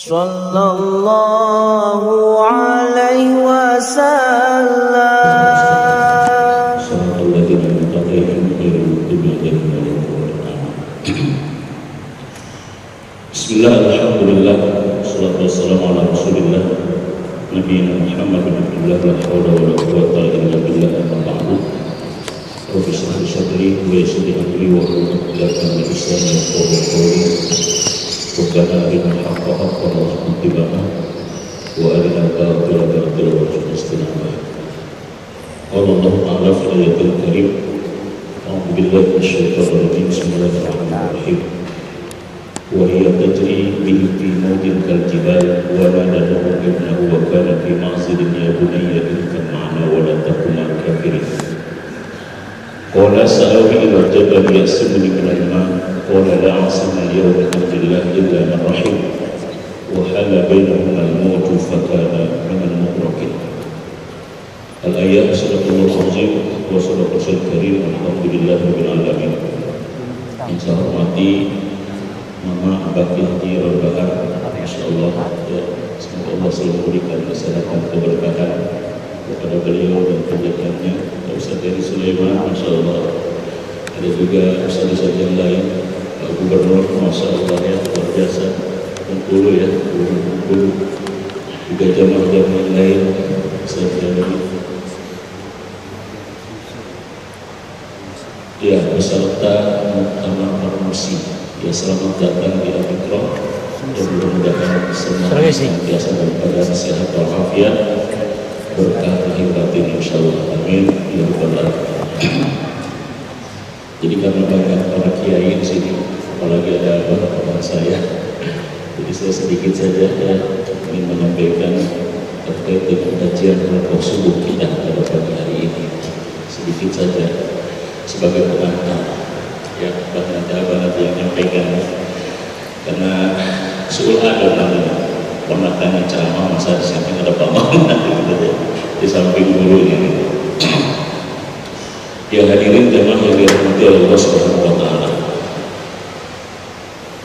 sallallahu alaihi wasallam. Bismillah, alhamdulillah, salatu wassalamu ala rasulillah nabiyina Muhammad bin Abdullah, la hawla wa la quwwata illa billah, amma ba'du. Rabbi shrah li sadri wa yassir li amri wa hlul 'uqdatam min lisani yafqahu qawli. Rabbana arina al-haqqa haqqan warzuqna ittiba'ah wa arina al-batila batilan warzuqna ijtinabah. Qala Allah ta'ala fi ayatil karim, a'udzu billahi minasyaitonir rajim, bismillahirrahmanirrahim. وهي تجري به في موج كالجبال ونادى له ابنه وكان في معصر يا بني اركب معنا ولا تكن مع الكافرين. قال سآوي إلى الجبل يعصمني من الماء قال لا عاصم اليوم من أمر الله إلا من رحم وحال بينهما الموج فكان من المغرقين. الآيات صدق الله العظيم وصدق رسول الكريم والحمد لله رب العالمين. Yang saya hormati Mama Abaki Haji Rorbahar, Masya Allah, ya, semoga Allah selalu memberikan kesehatan, keberkahan kepada beliau dan keluarganya. Ustaz Heri Sulaiman, Masya Allah. Ada juga Ustaz-Ustaz yang lain, Pak Gubernur, Masya Allah, ya, luar biasa. Bengkulu ya, Bengkulu. Juga jamaah-jamaah yang lain, Ustaz Heri. Ya, beserta Muktamar Farmasi. Ya, selamat datang di Al-Iqra dan mudah-mudahan semua biasa daripada sehat walafiat berkah lahir batin insyaallah, amin ya rabbal alamin. Jadi karena banyak para kiai di sini, apalagi ada bapak saya, jadi saya sedikit saja ya ingin menyampaikan terkait dengan kajian kelompok subuh kita pada pagi hari ini, sedikit saja sebagai pengantar. Ya, banyak yang menyampaikan karena suul ada namanya pematanya ceramah, masa di samping ada paman gitu, di samping guru ini. Ya, hadirin jamaah yang dirahmati Allah Subhanahu wa taala.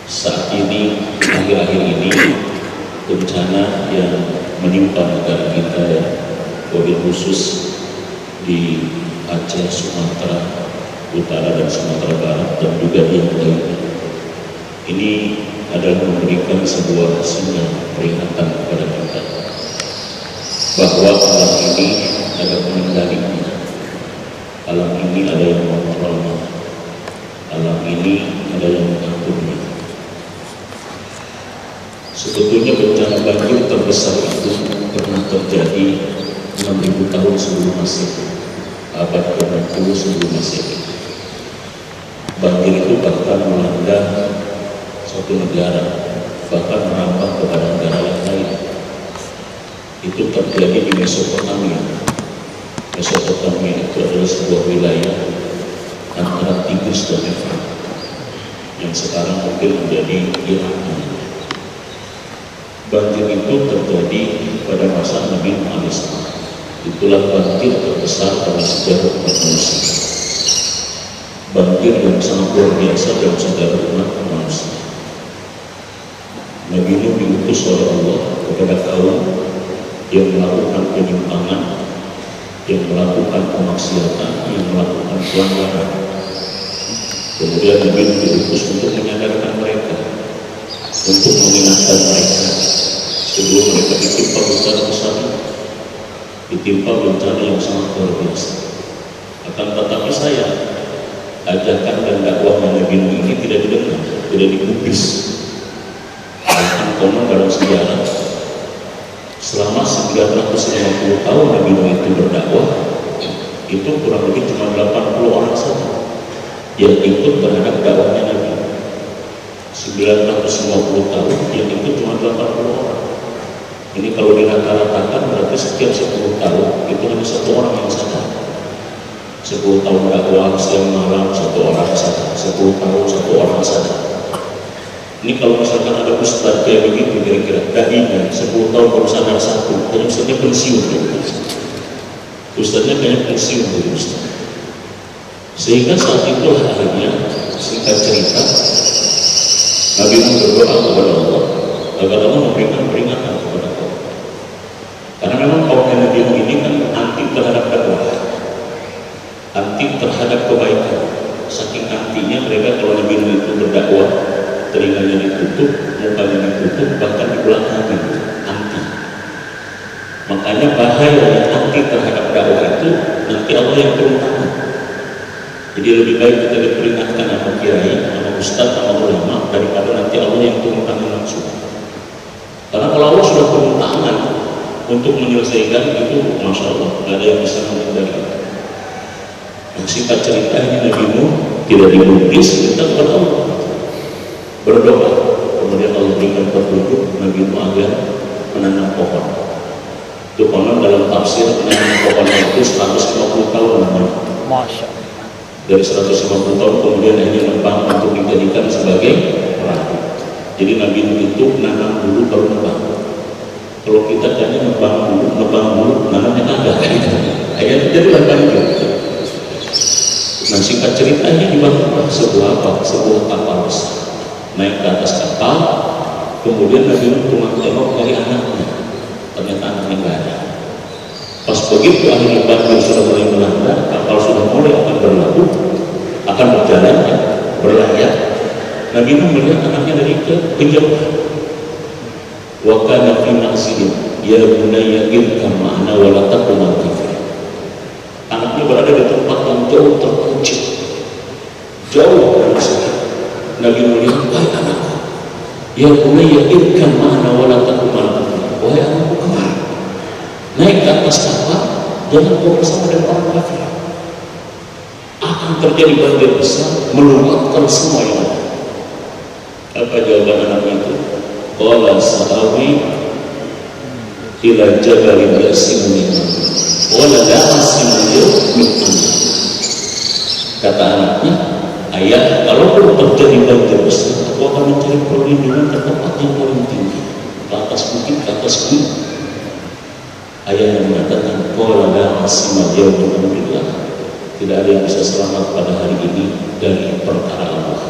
Saat ini, akhir-akhir ini bencana yang menimpa negara kita ya, wabil khusus di Aceh, Sumatera Utara dan Sumatera Barat dan juga yang lainnya. Ini adalah memberikan sebuah sinyal peringatan kepada kita bahwa alam ini ada pengendalinya, alam ini ada yang mengontrolnya, alam ini ada yang mengaturnya. Sebetulnya bencana banjir terbesar itu pernah terjadi 6.000 tahun sebelum Masehi, abad ke-60 sebelum Masehi. Banjir itu bahkan melanda suatu negara, bahkan merambat kepada negara yang lain. Itu terjadi di Mesopotamia. Mesopotamia itu adalah sebuah wilayah antara Tigris dan Efrat, yang sekarang mungkin menjadi Irak. Banjir itu terjadi pada masa Nabi Muhammad SAW. Itulah banjir terbesar dalam sejarah umat manusia. Banjir yang sangat luar biasa dalam sejarah umat manusia. Nabi Nuh diutus oleh Allah kepada kaum yang melakukan penyimpangan, yang melakukan kemaksiatan, yang melakukan pelanggaran. Kemudian Nabi Nuh diutus untuk menyadarkan mereka, untuk mengingatkan mereka sebelum mereka ditimpa bencana besar, ditimpa bencana yang sangat luar biasa. Akan tetapi saya ajakan dan dakwahnya Nabi Nuh ini tidak didengar, tidak digubris. Bahkan konon dalam sejarah selama 950 tahun Nabi Nuh itu berdakwah, itu kurang lebih cuma 80 orang saja yang ikut terhadap dakwahnya Nabi. 950 tahun yang ikut cuma 80 orang. Ini kalau dirata-ratakan berarti setiap 10 tahun itu hanya satu orang yang sadar. 10 tahun dakwah siang malam satu orang sadar, 10 tahun satu orang sadar. Ini kalau misalkan ada ustadz kayak begitu kira-kira dahinya 10 tahun baru sadar satu, jadi ustadznya pensiun gitu. Ustadznya kayaknya pensiun gitu ustadz. Sehingga saat itu akhirnya singkat cerita Nabi Nuh berdoa kepada Allah, agar Allah memberikan peringatan kepada kaum. Karena memang kaum Nabi Nuh ini kan anti terhadap dakwah, anti terhadap kebaikan. Saking antinya mereka kalau Nabi Nuh itu berdakwah, telinganya ditutup, mukanya ditutup, bahkan di belakangnya anti. Makanya bahaya yang anti terhadap dakwah itu nanti Allah yang turun tangan. Jadi lebih baik kita diperingatkan sama kiai, sama ustaz, sama ulama daripada nanti Allah yang turun tangan langsung. Karena kalau Allah sudah turun tangan untuk menyelesaikan itu, masya Allah, tidak ada yang bisa menghindari. Singkat cerita ini Nabi Nuh tidak digubris, kita kepada Allah berdoa, kemudian Allah berikan petunjuk Nabi Nuh agar menanam pohon. Itu konon dalam tafsir menanam pohonnya itu 150 tahun namanya. Masya Allah. Dari 150 tahun kemudian akhirnya nebang untuk dijadikan sebagai perahu. Jadi Nabi Nuh itu menanam dulu baru nebang. Kalau kita kayaknya nebang dulu, nanamnya kagak. Akhirnya jadilah banjir. Nah singkat ceritanya dibangunlah sebuah kapal besar. Naik ke atas kapal, kemudian Nabi Nuh tengok dari anaknya. Ternyata anaknya nggak ada. Pas begitu akhirnya banjir sudah mulai melanda, kapal sudah mulai akan berlabuh, akan berjalan, berlayar. Nabi Nuh melihat anaknya dari kejauhan. Wa kana fi ma'zilin ya bunayya irkam ma'ana wa la takun al-kafir. Anaknya berada di tempat yang jauh terpencil, jauh dari sana. Nabi melihat, wahai anakku, ya bunayya irkam ma'ana wa la takun al-kafir. Wahai anakku, kemari, naik ke atas kapal, jangan kau bersama dengan orang kafir. Akan terjadi banjir besar, meluapkan semua yang ada. Apa jawaban anaknya itu? Qala sa'awi ila jabalin yasimuni wala la asimu min amri. Kata anaknya, ayah, kalau terjadi banjir besar, aku akan mencari perlindungan ke tempat yang paling tinggi, ke atas bukit, ke atas gunung. Ayah yang mengatakan, qala la asima min amrillah. Tidak ada yang bisa selamat pada hari ini dari perkara Allah.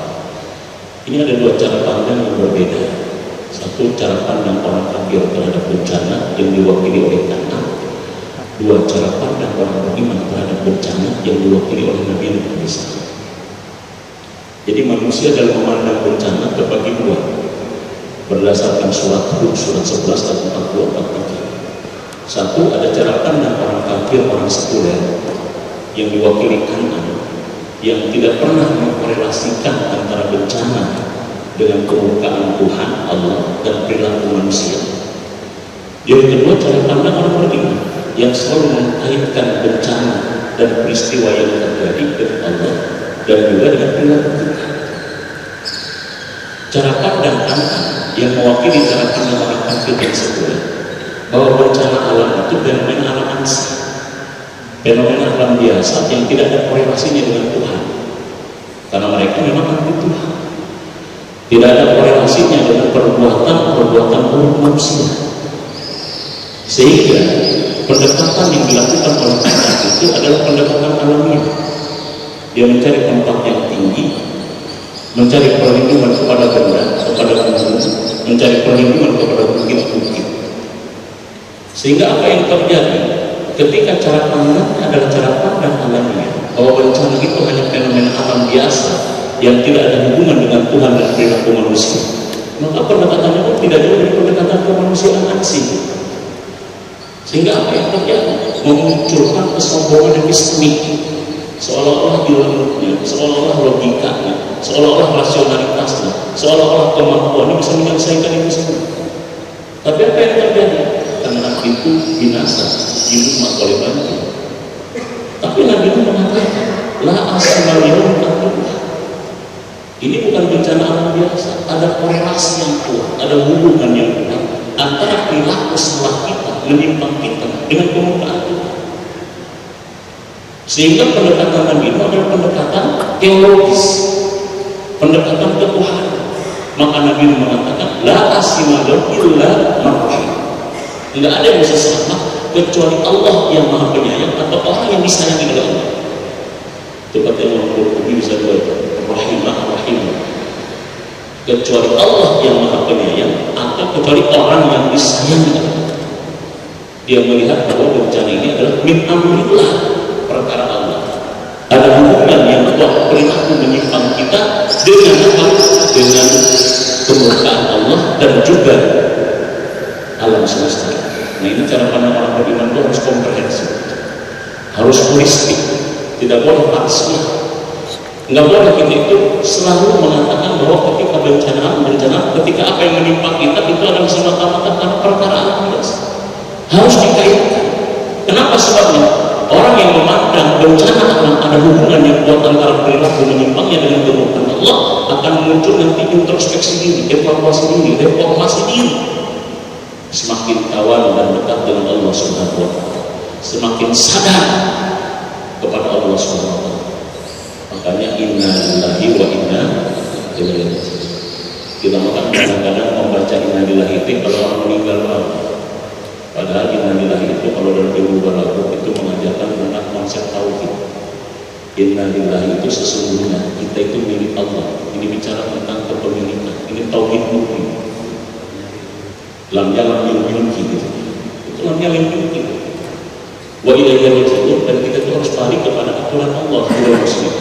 Ini ada dua cara pandang yang berbeda. Satu, cara pandang orang kafir terhadap bencana yang diwakili oleh tanah. Dua, cara pandang orang beriman terhadap bencana yang diwakili oleh Nabi Muhammad SAW. Jadi manusia dalam memandang bencana terbagi dua berdasarkan surat Hud surat 11 dan 42-43. Satu, ada cara pandang orang kafir, orang sekuler yang diwakili kanan, yang tidak pernah mengkorelasikan antara bencana dengan kemukaan Tuhan Allah dan perilaku manusia. Yang kedua, cara pandang orang beriman yang selalu mengkaitkan bencana dan peristiwa yang terjadi dengan Allah dan juga dengan perilaku kita. Cara pandang kanan yang mewakili cara pandang orang kafir dan sekuler bahwa bencana alam itu fenomena alam ansih, fenomena alam biasa yang tidak ada korelasinya dengan Tuhan, karena mereka memang anti Tuhan. Tidak ada korelasinya dengan perbuatan manusia. Sehingga pendekatan yang dilakukan oleh Tuhan itu adalah pendekatan alamiah. Dia mencari tempat yang tinggi, mencari perlindungan kepada benda, kepada gunung, mencari perlindungan kepada bukit-bukit. Sehingga apa yang terjadi ketika cara pandangnya adalah cara pandang alamiah, bahwa bencana itu hanya fenomena alam biasa yang tidak ada hubungan dengan Tuhan dan perilaku manusia, maka pendekatannya pun tidak jauh dari pendekatan kemanusiaan ansih. Sehingga apa yang terjadi? Memunculkan kesombongan epistemik, seolah-olah ilmunya, seolah-olah logikanya, seolah-olah rasionalitasnya, seolah-olah kemampuannya bisa menyelesaikan itu semua. Tapi apa yang terjadi? Karena itu binasa, dilumat oleh banjir. Tapi Nabi itu mengatakan, la asmal yaum ta'ala. Ini bukan bencana alam biasa, ada korelasi yang kuat, ada hubungan yang kuat antara perilaku salah kita, menyimpang kita dengan kemukaan Tuhan. Sehingga pendekatan Nabi itu adalah pendekatan teologis, pendekatan ketuhanan. Maka Nabi mengatakan, la asimadun illa marhum. Tidak ada yang bisa selamat kecuali Allah yang Maha Penyayang atau orang yang disayangi oleh Allah. Itu kata Imam Qurtubi bisa dua itu. Rahimah. kecuali Allah yang Maha Penyayang, atau kecuali orang yang disayangi Allah. Dia melihat bahwa bencana ini adalah min amrillah, perkara Allah. Ada hubungan yang kuat perilaku menyimpang kita dengan apa? Dengan kemurkaan Allah dan juga alam semesta. Nah, ini cara pandang orang beriman itu harus komprehensif, harus holistik, tidak boleh parsial. Nggak boleh kita itu selalu mengatakan bahwa ketika bencana, ketika apa yang menimpa kita itu adalah semata-mata karena perkara alam biasa. Harus dikaitkan. Kenapa sebabnya? Orang yang memandang bencana alam ada hubungan yang kuat antara perilaku menyimpangnya dengan kemurkaan Allah, akan muncul nanti introspeksi diri, evaluasi diri, reformasi diri. Semakin kawan dan dekat dengan Allah Subhanahu wa Ta'ala, semakin sadar kepada Allah Subhanahu wa Ta'ala. Makanya inna lillahi wa inna ilaihi raji'un. Kita makan kadang-kadang membaca inna lillahi itu kalau orang meninggal malam. Padahal inna lillahi itu kalau dalam beberapa lagu itu mengajarkan tentang konsep tauhid. Inna lillahi itu sesungguhnya kita itu milik Allah. Ini bicara tentang kepemilikan. Ini tauhid murni. Lam yalam milki gitu. Itu lam yalam milki. Wa ilaihi raji'un, dan kita itu harus balik kepada aturan Allah tidak muslim.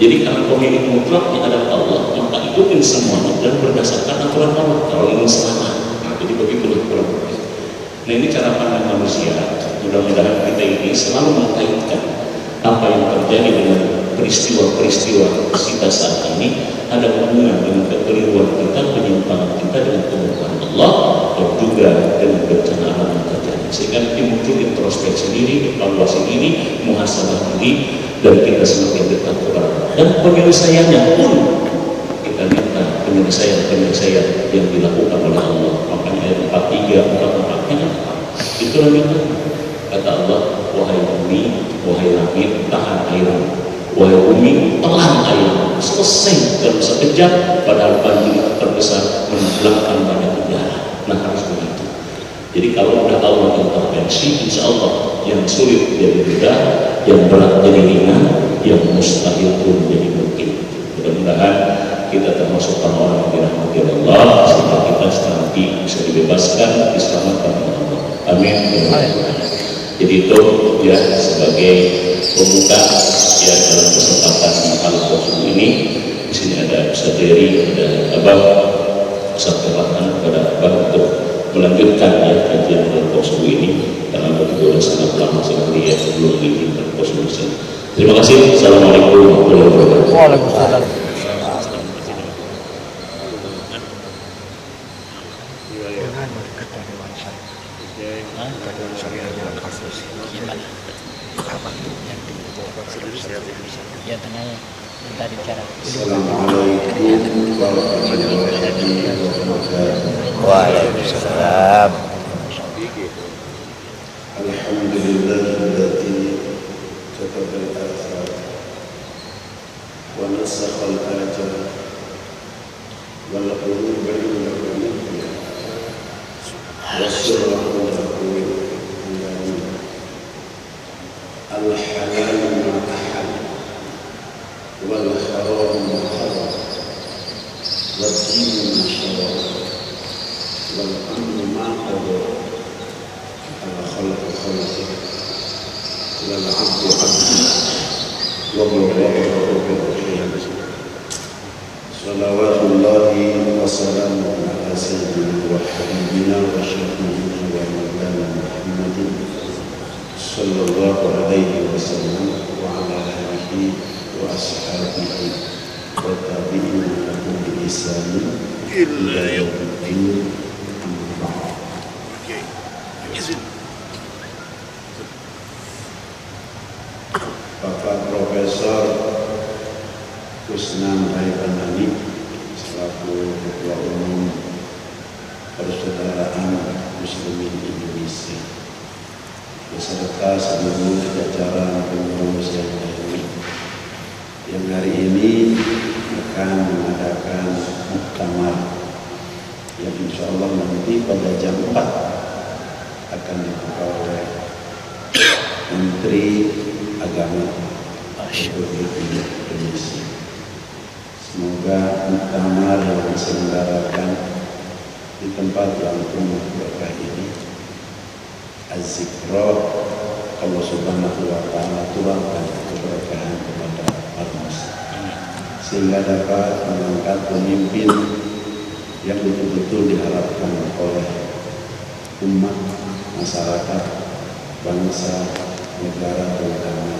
Jadi karena pemilik mutlaknya adalah Allah, maka ikutin semuanya dan berdasarkan aturan Allah. Kalau ingin selamat, jadi begitulah kurang lebih. Nah, ini cara pandang manusia. Mudah-mudahan kita ini selalu mengkaitkan apa yang terjadi dengan peristiwa-peristiwa kita saat ini ada hubungan dengan kekeliruan kita, penyimpangan kita dengan kemurkaan Allah, dan juga dengan bencana alam yang terjadi. Sehingga nanti muncul introspeksi diri, evaluasi diri, muhasabah diri, dan kita semakin dekat kepada Allah. Dan penyelesaiannya pun kita minta penyelesaian yang dilakukan oleh Allah. Makanya ayat 43, 44-nya itu lebih kata Allah, wahai bumi, wahai langit, tahan airmu. Wahai bumi, telan airmu. Selesai dalam sekejap, padahal banjir terbesar menenggelamkan banyak negara. Nah, harus begitu. Jadi kalau udah Allah intervensi, insya Allah yang sulit jadi mudah, yang berat jadi ringan, yang mustahil pun jadi mungkin. Mudah-mudahan kita termasuk orang-orang yang dirahmati Allah, sehingga kita nanti bisa dibebaskan, diselamatkan oleh Allah. Amin. Jadi itu ya sebagai pembuka ya dalam kesempatan Al-Qasum ini. Di sini ada Ustaz Dery, ada Abang, Ustaz Terlahan kepada Abang untuk melanjutkan ya kajian Al-Qasum ini karena begitu sangat lama sekali ya sebelum ini Al-Qasum ini. Terima kasih. Assalamualaikum warahmatullahi wabarakatuh. Waalaikumsalam. Ya tengah kita bicara. Assalamualaikum warahmatullahi wabarakatuh. Waalaikumsalam. Alhamdulillahilladzi kataba al-athar wa nasakha al-ajal wal qulub baina al-qulub wa sirrahu al-halal al-ahad wal haram al-haram wal din al-sharar wal amn ma'qada ala khalq khalqi wal 'abdu 'abdi wa huwa salawatullahi wa salamuhu ala sayyidina wa habibina wa syafi'ina wa maulana Muhammadin sallallahu alaihi wasallam wa ala alihi wa ashabihi wa tabi'in lahum bi ihsan ila yaumiddin. Bapak Profesor Kusnan Raibanani selaku Ketua Umum Persaudaraan Muslimin Indonesia beserta seluruh jajaran pengurus yang lain yang hari ini akan mengadakan muktamar yang insya Allah nanti pada jam 4 akan dibuka oleh Menteri Agama Republik Indonesia. Semoga muktamar yang diselenggarakan di tempat yang penuh berkah ini, az-zikra, Allah Subhanahu wa Ta'ala turunkan keberkahan kepada umat, sehingga dapat mengangkat pemimpin yang betul-betul diharapkan oleh umat, masyarakat, bangsa, negara, terutama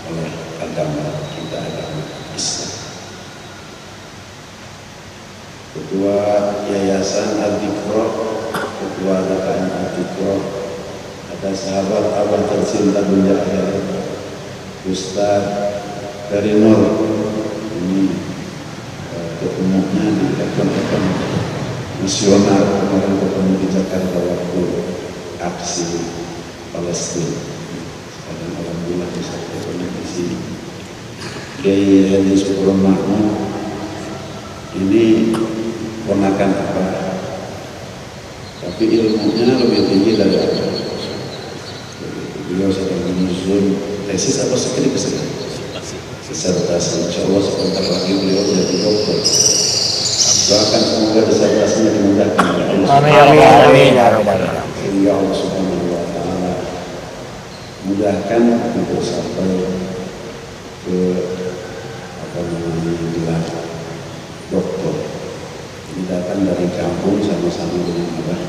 oleh agama kita, agama Islam. Ketua Yayasan Al-Dhikra, Ketua DKM Al-Dhikra, ada sahabat abah tercinta Bunda Akhir, Ustaz dari Nur, ini ketemunya di event-event nasional, kemarin ketemu di Jakarta waktu aksi Palestina. Dan alhamdulillah bisa ketemu di sini. Kiai Hadi Sukromakmu ini ponakan apa? Tapi ilmunya lebih tinggi dari apa? Beliau sedang menyusun tesis apa skripsi? Disertasi. Insya Allah sebentar lagi beliau jadi dokter. Doakan semoga disertasinya dimudahkan. Amin. Sehingga Allah Subhanahu wa Ta'ala mudahkan untuk sampai ke gelar dokter. Ini datang dari kampung sama-sama dengan abah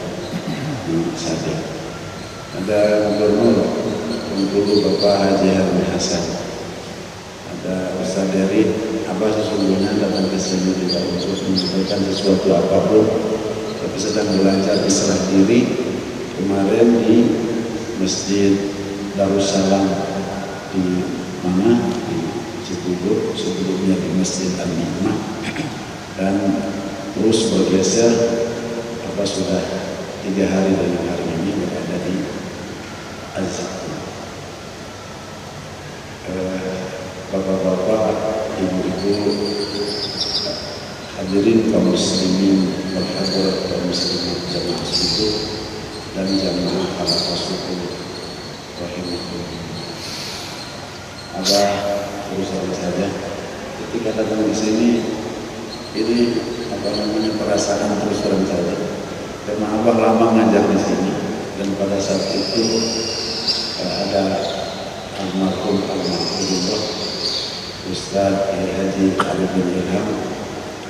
di Sadek. Ada gubernur Bengkulu Bapak Haji Harmi Hasan. Ada Ustaz dari abah sesungguhnya datang ke sini tidak untuk menyampaikan sesuatu apapun, tapi sedang belajar Islah diri kemarin di Masjid Darussalam di mana di Cibubur, sebelumnya di Masjid Al-Nikmah, dan terus bergeser apa sudah 3 hari dari hari ini berada di Az-Zikra. Bapak-bapak, ibu-ibu, hadirin kaum muslimin wal hadirat kaum muslimat jamaah subuh dan jamaah halaqah subuh rahimahullah. Abah terus saja ketika datang di sini, ini apa namanya, perasaan terus terang saja. Karena abah lama ngajar di sini, dan pada saat itu ada almarhum Ustaz Haji Ali bin Ilham.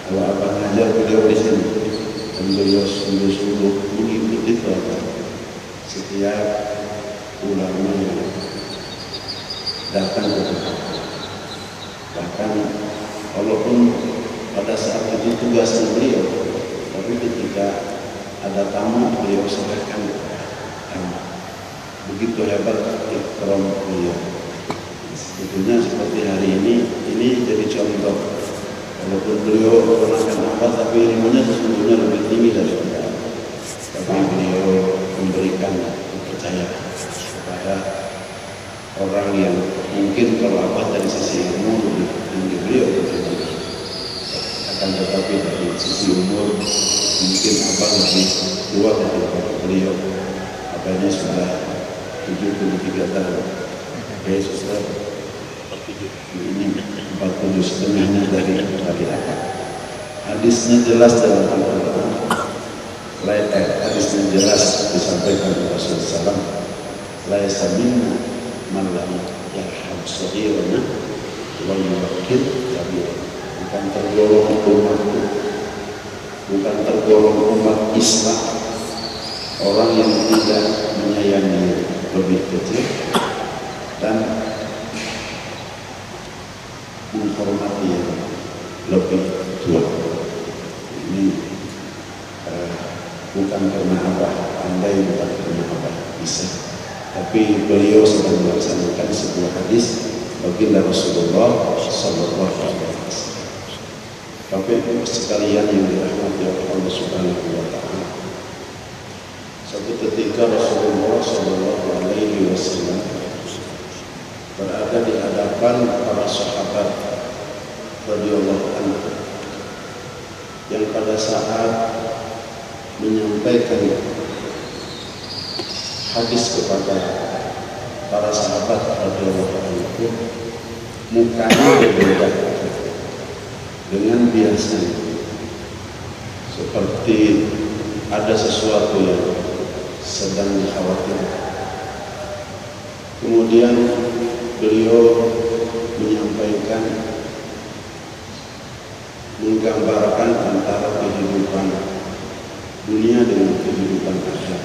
Kalau abah ngajar beliau di sini, dan beliau sungguh-sungguh mengikuti setiap ulama yang datang ke tempat. Bahkan walaupun pada saat itu tugasnya beliau, tapi ketika ada tamu beliau serahkan tamu. Begitu hebat ikram beliau. Sebetulnya seperti hari ini jadi contoh. Walaupun beliau ponakan apa, tapi ilmunya sesungguhnya lebih tinggi dari kita. Tapi beliau memberikan kepercayaan kepada orang yang mungkin kalau abah dari sisi ilmu lebih tinggi beliau, akan tetapi dari sisi umur mungkin abah lebih tua dari beliau. Abahnya sudah 73 tahun. Oke, Ustaz, ini 40 setengahnya dari apa? Hadisnya jelas dalam Al-Quran. Hadisnya jelas disampaikan oleh Rasulullah SAW. La yasamina man lam yarham saghirana wa yuwaqqir kabirana. Bukan tergolong umatku, bukan tergolong umat Islam orang yang tidak menyayangi lebih kecil dan menghormati yang lebih tua. Ini bukan karena apa, andai bukan karena apa bisa, tapi beliau sedang melaksanakan sebuah hadis baginda Rasulullah Sallallahu Alaihi Wasallam. Bapak Ibu sekalian yang dirahmati oleh Allah Subhanahu Wa Taala, suatu ketika Rasulullah Sallallahu Alaihi Wasallam berada di hadapan para sahabat radhiyallahu anhu yang pada saat menyampaikan hadis kepada para sahabat radhiyallahu anhu, mukanya berbeda dengan biasanya, seperti ada sesuatu yang sedang dikhawatirkan. Kemudian beliau menyampaikan, menggambarkan antara kehidupan dunia dengan kehidupan akhirat,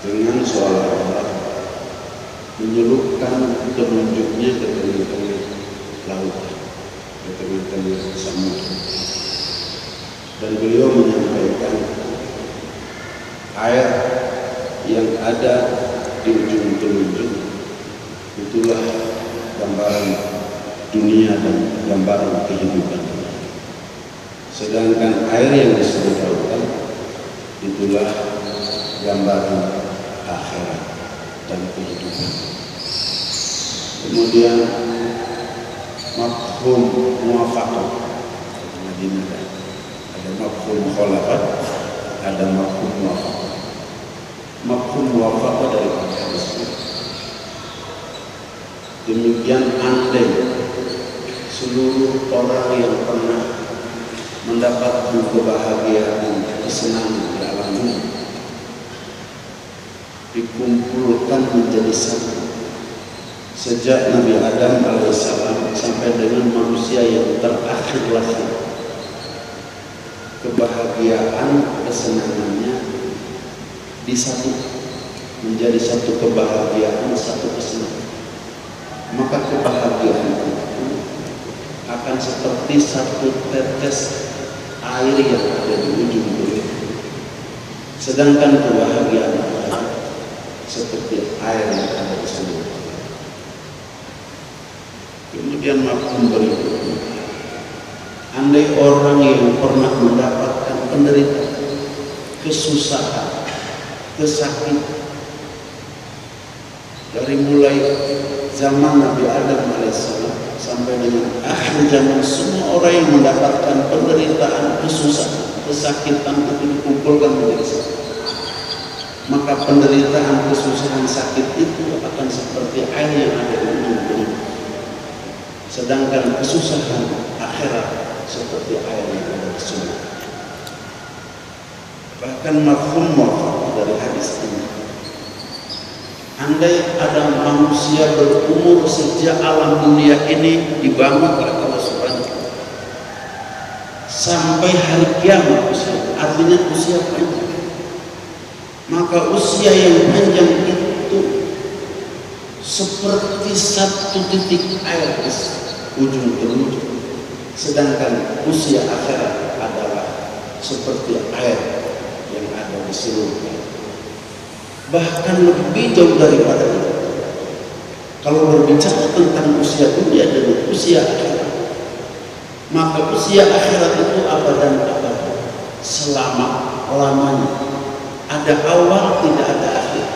dengan seolah-olah menyelupkan telunjuknya ke tengah-tengah laut, ke tengah-tengah samudra. Dan beliau menyampaikan air yang ada di ujung telunjuk itulah gambaran dunia dan gambaran kehidupan. Sedangkan air yang disebut lautan itulah gambaran akhirat dan kehidupan. Kemudian mafhum muwafaqah, ada mafhum mukhalafat, ada mafhum muwafaqah. Mafhum muwafaqah dari hadis. Demikian andai seluruh orang yang pernah mendapatkan kebahagiaan, kesenangan di alam dunia dikumpulkan menjadi satu, sejak Nabi Adam alaihissalam sampai dengan manusia yang terakhir lahir, kebahagiaan, kesenangannya disatukan menjadi satu kebahagiaan, satu kesenangan. Maka kebahagiaan itu akan seperti satu tetes air yang ada di ujung bumi. Sedangkan kebahagiaan seperti air yang ada di seluruh. Kemudian mafhum berikutnya, andai orang yang pernah mendapatkan penderitaan, kesusahan, kesakitan, dari mulai zaman Nabi Adam alaihissalam sampai dengan akhir zaman, semua orang yang mendapatkan penderitaan, kesusahan, kesakitan itu dikumpulkan menjadi satu. Maka penderitaan, kesusahan, sakit itu akan seperti air yang ada di ujung bumi. Sedangkan kesusahan akhirat seperti air yang ada di sumur. Bahkan mafhum dari hadis ini, andai ada manusia berumur sejak alam dunia ini dibangun oleh Allah Subhanahu wa Ta'ala sampai hari kiamat, artinya usia panjang. Maka usia yang panjang itu seperti satu titik air di ujung telunjuk. Sedangkan usia akhirat adalah seperti air yang ada di seluruh. Bahkan lebih jauh daripada itu. Kalau berbicara tentang usia dunia dan usia akhirat, maka usia akhirat itu abadan abadan, selama-lamanya. Ada awal, tidak ada akhir.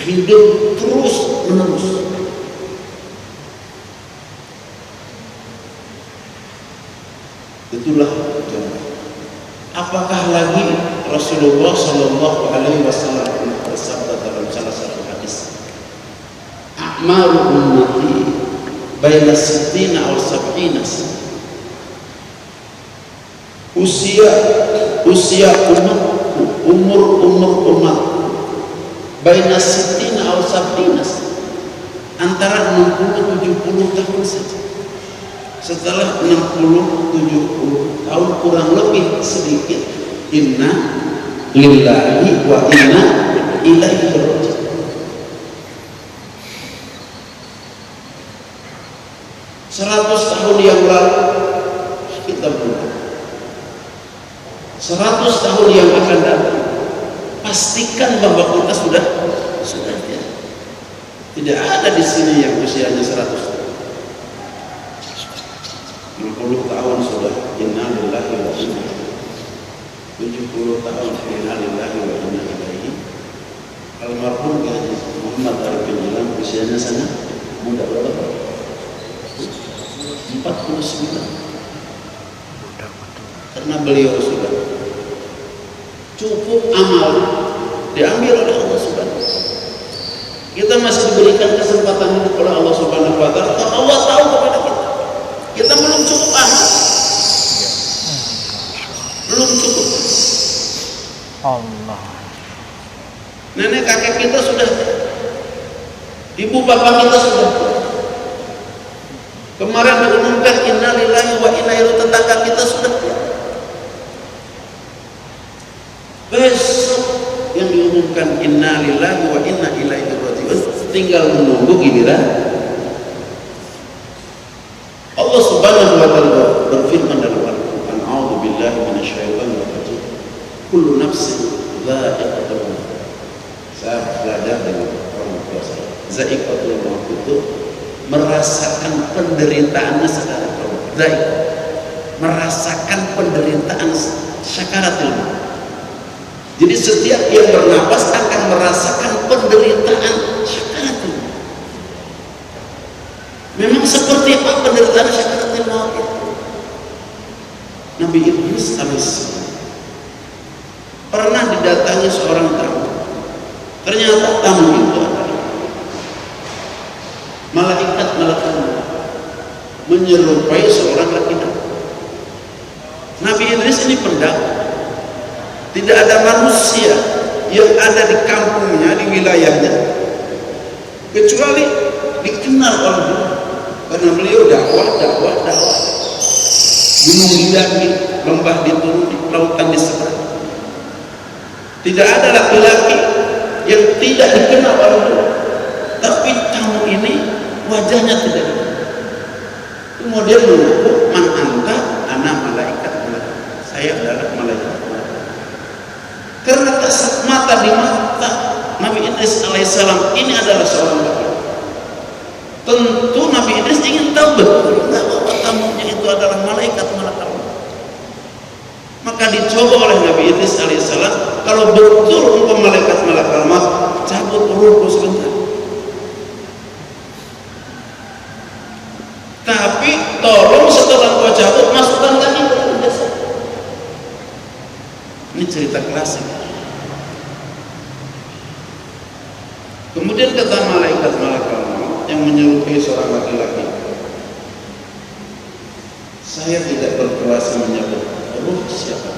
Hidup terus menerus. Itulah jawaban. Apakah lagi Rasulullah Shallallahu Alaihi Wasallam bersabda dalam salah satu hadis, "A'malu ummati baina sittina aw sab'ina." Usia umur umat baina sittina aw sab'ina, antara 60-70 tahun saja. Setelah 60-70 tahun kurang lebih sedikit, inna lillahi wa inna ilaihi raji'un. 100 tahun yang lalu kita berdoa, 100 tahun yang akan datang pastikan bahwa kita sudah ya. Tidak ada di sini yang usianya 100 tahun. 60 tahun sudah inna lillahi wa inna ilaihi, 70 tahun inna lillahi wa inna ilaihi. Almarhum Haji Muhammad Arifin Ilham usianya sangat muda, berapa? 49. Karena beliau sudah cukup amal diambil oleh Allah Subhanahu wa Ta'ala. Kita masih diberikan kesempatan hidup oleh Allah Subhanahu wa Ta'ala. Allah tahu kepada kita Kita belum cukup ahad, belum cukup. Allah. Nenek kakek kita sudah, ibu bapak kita sudah. Kemarin diumumkan innalillahi wa inna ilaihi, tetangga kita sudah. Besok yang diumumkan innalillahi wa inna ilaihi raji'un, tinggal menunggu giliran. Allah Subhanahu wa taala berfirman dalam Al-Qur'an, "A'udzu billahi minasyaitonir rajim. Kullu nafsin dha'iqatul maut." Saya belajar dengan orang tua saya. Dha'iqatul maut itu merasakan penderitaannya secara dha'iq. Merasakan penderitaan sakaratul maut. Jadi setiap yang bernapas akan merasakan penderitaan sakaratul maut. Memang seperti apa penderitaan sakaratul maut itu? Nabi Idris alaihissalam pernah didatangi seorang tamu. Ternyata tamu itu adalah malaikat menyerupai seorang laki-laki. Nabi Idris ini pendakwah. Tidak ada manusia yang ada di kampungnya, di wilayahnya, kecuali dikenal oleh dia, karena beliau dakwah. Gunung didaki, lembah dituruti, lautan diseberang. Tidak ada laki-laki yang tidak dikenal oleh dia. Tapi tamu ini wajahnya tidak dikenal. Kemudian mengaku, "Man anta?" "Ana malaikat." Saya adalah malaikat. Karena kasat mata di mata Nabi Idris alaihissalam ini adalah seorang laki-laki. Tentu Nabi Idris ingin tahu betul bahwa tamunya itu adalah malaikat. Maka dicoba oleh Nabi Idris alaihissalam, kalau betul engkau malaikat, cabut ruhku sebentar. Tapi tolong setelah engkau cabut, masukkan kami ke dalam jasad. Ini cerita klasik. Kemudian kata malaikat yang menyerupai seorang laki-laki, "Saya tidak berkuasa menyebut ruh siapa,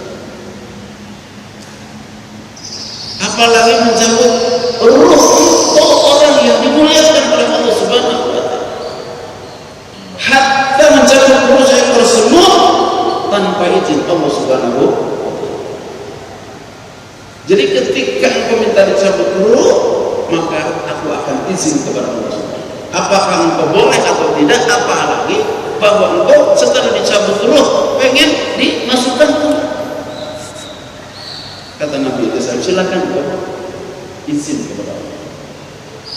apalagi mencabut ruh orang yang dimuliakan oleh Allah Subhanahu wa taala. Hatta mencabut ruh saya tersebut tanpa izin Allah Subhanahu wa taala." Jadi ketika engkau minta dicabut ruh, maka aku akan izin kepada Allah Subhanahu. Apakah engkau boleh atau tidak, apalagi bahwa engkau setelah dicabut ruh pengen dimasukkan ke. Kata Nabi Idris, silakan engkau izin kepada Allah.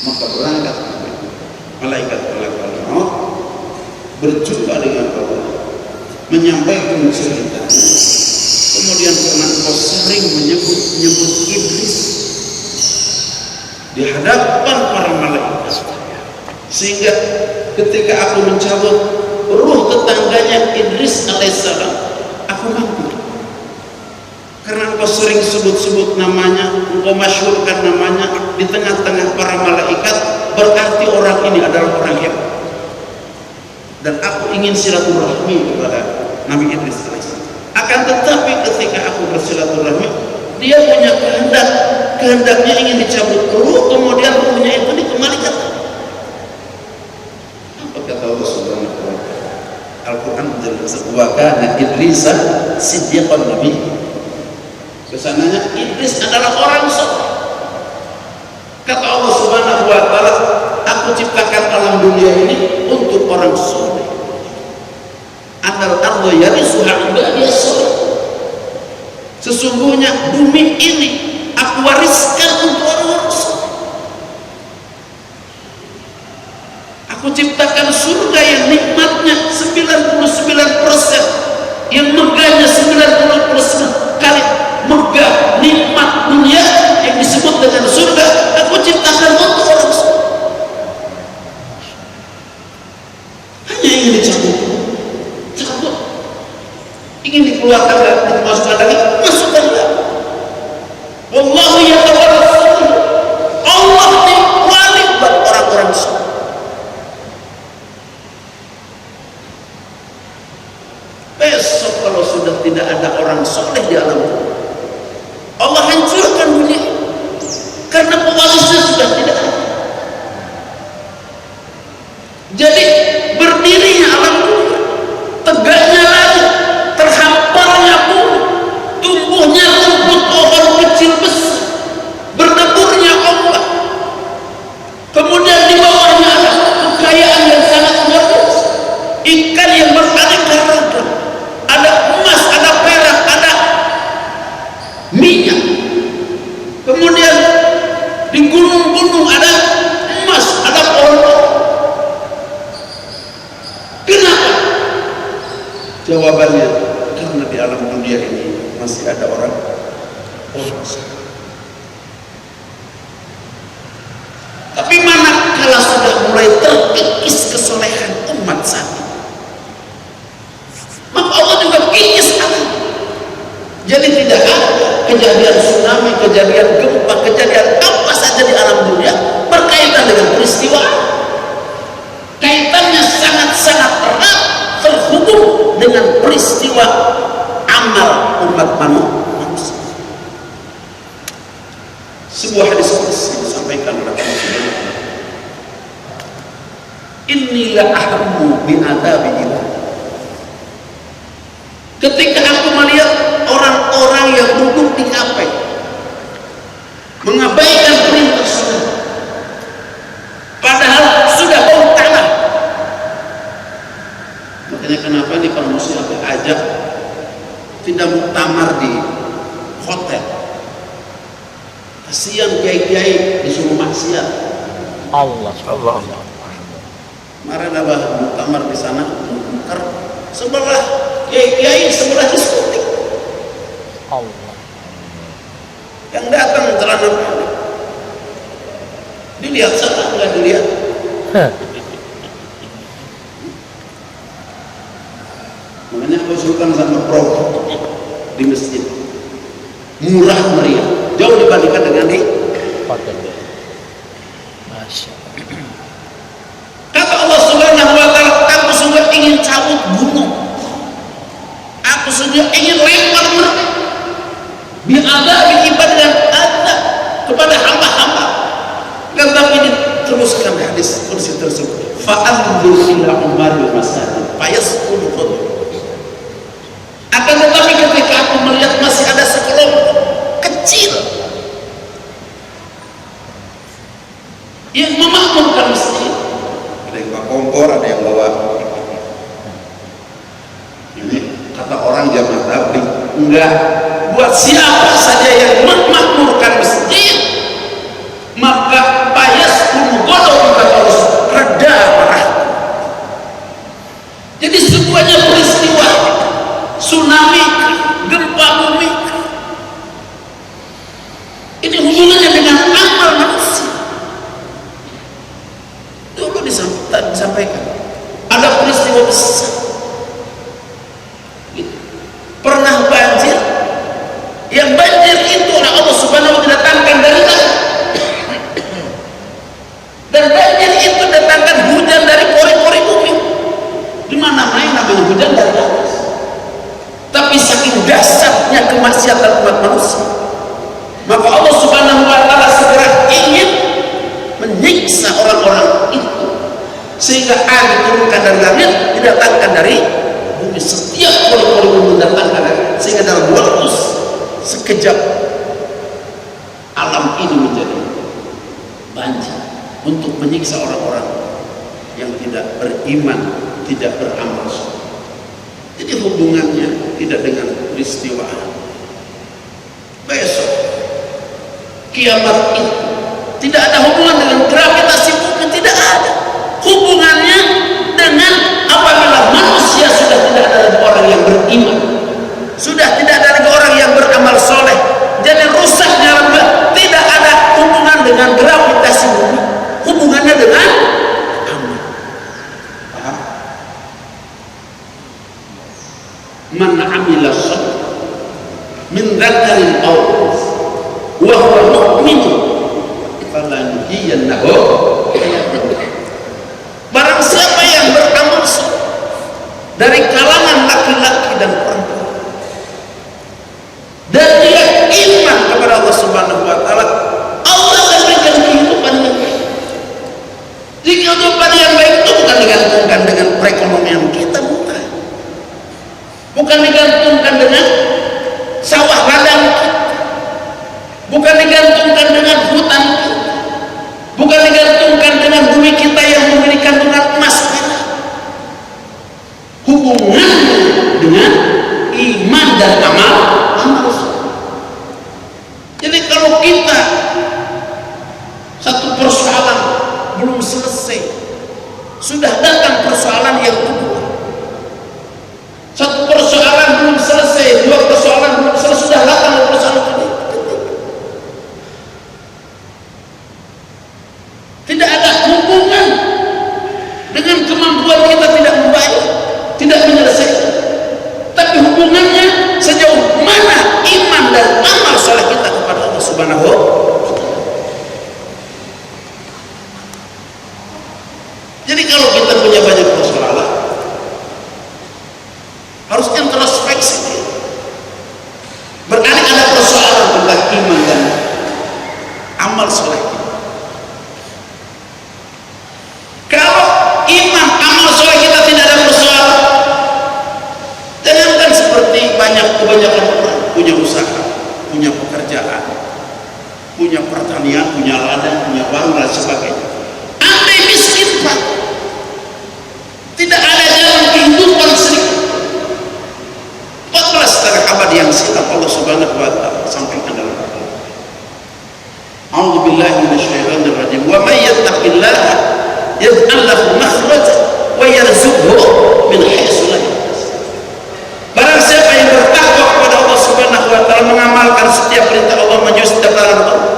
Maka berangkat malaikat maut berjumpa dengan Allah, menyampaikan ceritanya. Kemudian karena engkau sering menyebut Iblis di hadapan para malaikat, sehingga ketika aku mencabut ruh tetangganya Idris alaihissalam, aku mampu. Karena engkau sering sebut-sebut namanya, engkau masyhurkan namanya di tengah-tengah para malaikat, berarti orang ini adalah orang hebat. Dan aku ingin silaturahmi kepada Nabi Idris alaihissalam. Akan tetapi ketika aku bersilaturahmi, dia punya kehendaknya ingin dicabut ruh, kemudian ruhnya itu dikembalikan. Apa kata Allah Subhanahu wa taala? Al-Quran menjelaskan, "Wa kana Idrisa siddiqan nabi." Kesananya Idris adalah orang soleh. Kata Allah Subhanahu wa taala, "Aku ciptakan alam dunia ini untuk orang soleh. Andal ardo yarisuha ibadiyas soleh." Sesungguhnya bumi ini aku wariskan untuk orang-orang soleh. Aku ciptakan surga yang nikmatnya 99%, yang megahnya 90% kali megah nikmat dunia yang disebut dengan surga, aku ciptakan untuk orang soleh. Hanya ingin dicabut, ingin dikeluarkan dan dimasukkan lagi, masukkan lagi. Wallahu yatawalla salihin. Allah ini wali buat orang-orang soleh. orang soleh di alam kubur. Allah hancurkan dunia karena pewarisnya sudah tidak ada. Jadi berdirinya alam kubur, tegaknya langit, terhamparnya bumi, tumbuhnya rumput pohon kecil besar, berdeburnya ombak, kemudian di bawahnya ada kekayaan yang sangat luar biasa, ikan yang beraneka ragam, ada emas, ada perak, ada minyak, kemudian di gunung-gunung ada emas, ada pohon. Kenapa? Jawabannya, karena di alam dunia ini masih ada orang tapi manakala sudah mulai terkikis kesolehan umat saat ini, maka Allah juga kikis alam. Jadi tidak ada kejadian tsunami, kejadian gempa, kejadian apa saja di alam dunia berkaitan dengan peristiwa. Kaitannya sangat-sangat erat terhubung dengan peristiwa amal umat manusia. Sebuah hadis qudsi disampaikan oleh Rasulullah, "Inilah ahammu bi adabillah." Ketika aku melihat orang-orang yang duduk di kafe mengabaikan perintah salat, padahal sudah bau tanah. Makanya kenapa di promosi ajak tidak muktamar di hotel. Kasihan kiai-kiai disuruh maksiat. Allah. Kemarin abah muktamar di sana, sebelah kiai-kiai, sebelah diskotik. Allah. Yang datang celana pendek, dilihat sana nggak dilihat. Makanya aku usulkan sama program di masjid, murah meriah, jauh dibandingkan dengan di Hotel. Masya Allah. kata Allah Subhanahu wa Ta'ala, aku sungguh ingin cabut gunung, aku sungguh ingin lempar mereka, biar ada beribadah dan ada kepada hamba-hamba. Dan tapi diteruskan hadis kursi tersebut, fa'andur ila umaril masajid fayasqulu fadl. Akan tetapi ketika aku melihat masih ada sekelompok kecil yang memakmurkan masjid, ada yang bawa kompor, ada yang bawa ini, kata orang jamaah tabligh, enggak, buat siapa saja yang memakmurkan masjid maka payas kunugodo kata Allah, reda marah. Jadi semuanya peristiwa tsunami, gempa bumi, ini hubungannya dengan amal manusia. Dulu disampaikan ada peristiwa besar, pernah banjir, yang banjir itu oleh Allah Subhanahu wa Ta'ala datangkan dari langit, dan banjir itu datangkan hujan dari pori-pori bumi. Di mana main namanya hujan dari atas. Tapi saking dasarnya kemaksiatan umat manusia, maka Allah Subhanahu wa Ta'ala segera ingin menyiksa orang-orang itu, sehingga air diturunkan dari langit, didatangkan dari bumi. Setiap pori-pori bumi mendatangkan air, sehingga dalam waktu sekejap alam ini menjadi banjir untuk menyiksa orang-orang yang tidak beriman, tidak beramal soleh. Jadi hubungannya tidak dengan peristiwa besok kiamat itu, tidak ada hubungan dengan gravitasi bumi, tidak ada hubungannya dengan apabila manusia sudah tidak ada lagi orang yang beriman, sudah tidak ada lagi orang yang beramal soleh. Jadi rusaknya lembah, tidak ada hubungan dengan gravitasi bumi, hubungannya dengan amal. Paham? Man amila shalih min dzakarin aw unsa wa huwa mu'min falanuhyiyannahu hayatan. Barang siapa yang beramal soleh dari kalangan laki-laki dan perempuan, amal soleh. Jadi kalau kita satu persoalan belum selesai, sudah datang persoalan yang kedua. Satu persoalan belum selesai, dua persoalan belum selesai, sudah datang persoalan kedua. Tidak ada hubungan dengan kemampuan kita tidak membayar, tidak menyelesaikan. Tapi hubungannya sejauh mana iman dan amal soleh kita kepada Allah Subhanahu wa Ta'ala. Jadi kalau kita punya banyak persoalan, harus introspeksi. Berarti ada persoalan tentang iman dan amal soleh. Kalau iman, amal soleh kita tidak ada persoalan, jangankan seperti kebanyakan orang punya usaha, punya pekerjaan, punya pertanian, punya ladang, punya warung dan sebagainya. Andai miskin Pak, tidak ada jalan kehidupan sedikit. 14 dari abad yang silam Allah Subhanahu wa Ta'ala sampaikan dalam Al-Quran. A'udzubillahi minasyaitonir rajim. Wa may yattaqillaha yaj'al lahu makhrajan wa yarzuqhu min haitsu la yahtasib. Barang siapa yang bertakwa kepada Allah Subhanahu wa Ta'ala, mengamalkan setiap perintah Allah, menjauhi setiap larangan Allah,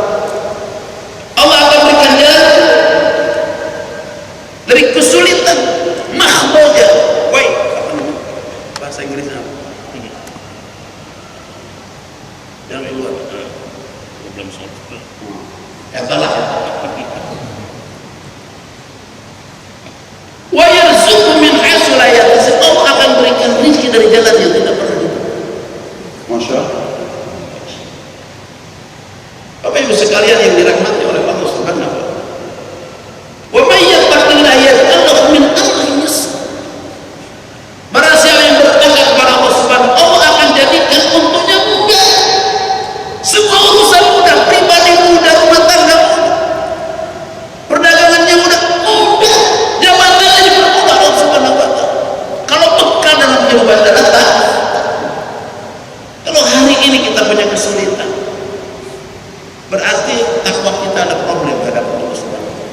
Allah akan berikan jalan dari kesulitan, makhraja. Wait, apa namanya? Bahasa Inggrisnya apa? Yang keluar problem solver. Etalah. Wa yarzuqhu min haitsu la yahtasib. Allah akan berikan rezeki dari jalan yang tidak pernah diduga. Masya Allah. Bapak Ibu sekalian yang dirahmati oleh Allah Subhanahu wa Ta'ala. Wa may yattaqillaha yaj'al lahu min amrihi yusra. Barang siapa yang bertakwa kepada Allah Subhanahu wa Ta'ala, Allah akan jadikan untuknya mudah. Semua urusan mudah, pribadi mudah, rumah tangga mudah, perdagangannya mudah, jabatannya dipermudah Allah Subhanahu wa Ta'ala. Kalau peka dalam kehidupan dan datang, kalau hari ini kita punya kesulitan, berarti takwa kita ada problem terhadap Allah Subhanahu wa Ta'ala.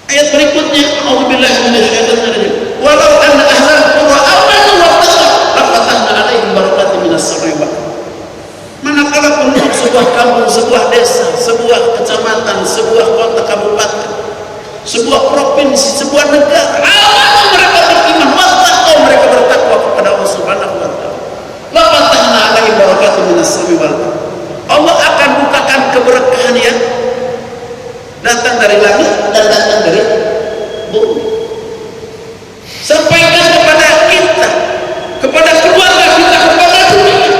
Ayat berikutnya, A'udzubillahi minasyaitonir rajim. Walau anna ahlal qura amanu wattaqaw lafatahna 'alaihim barakatin minas samai wal ardh. Manakala penduduk sebuah kampung, sebuah desa, sebuah kecamatan, sebuah kota kabupaten, sebuah provinsi, sebuah negara, amanu mereka beriman, wattaqaw mereka bertakwa kepada Allah Subhanahu wa Ta'ala, lafatahna 'alaihim barakatin minas samai wal ardh. Allah akan bukakan keberkahan yang datang dari langit dan datang dari bumi. Sampaikan kepada kita, kepada keluarga kita, kepada dunia.